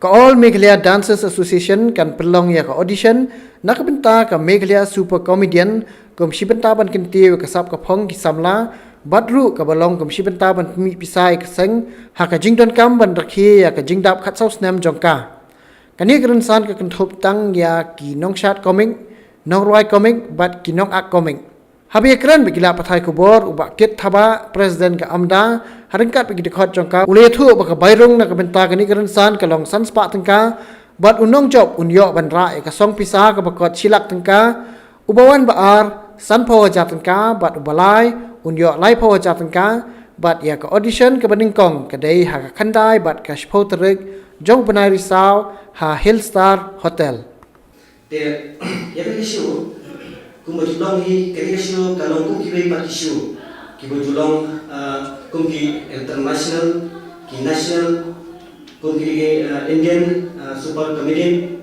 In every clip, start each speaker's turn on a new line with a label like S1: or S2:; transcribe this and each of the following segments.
S1: Ka All Meghalaya Dancers Association kan pelong ya ka audition nak benta ka Meghalaya Super Comedian kom sibenta ban kinti ka sap ka phong ki samla badru ka balong kom sibenta ban mi pisai ka seng ha ka jingdon kam ban rakhi ya ka jingdap khat sau snam jongka kani kan san ka kan thop tang ya ki nong shat comic nong roi comic bat ki nong ak comic Habi ekran begila pathai kubor ubak kit thaba presiden ka amda haringkat begi dekhot jongka ule thu baka bairung na kabenta kani karan san kalong san spa tengka bat unong job unyo bandra ka song pisa ka bakot silak tengka ubawan baar san pawa jat tengka bat ubalai unyo lai pawa jat tengka bat ya ka audition ka baningkong kadai ha ka khandai bat ka shpo terik jong banai risau ha Hillstar Hotel
S2: te ya ka issue kuma julong hi kerisio kalong ku kibai patisio kibo julong kum ki international ki national kum ki Indian super comedian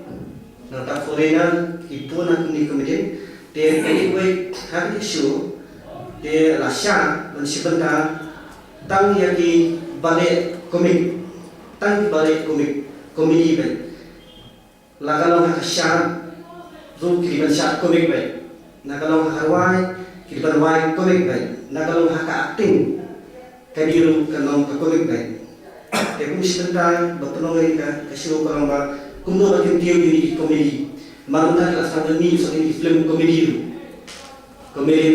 S2: na ta foreigner ki puna ni comedian te anyway hak issue te lasha man sibanta tang ya ki bale komik tang bale komik comedy ben lagalong hakasha rum ki ban sha komik ben nakalong harwai kibarwai komik bay nakalong haka acting kadiru kanong ka komik bay te kung sibenta batulong ka kasyo kalong ba kundo ba yung tiyo ni comedy marunta ka sa ni sa ni film comedy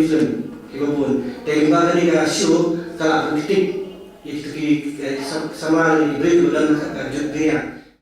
S2: film ibon te ba kani ka show kala kritik itu ki sama ni break ulan ka judnya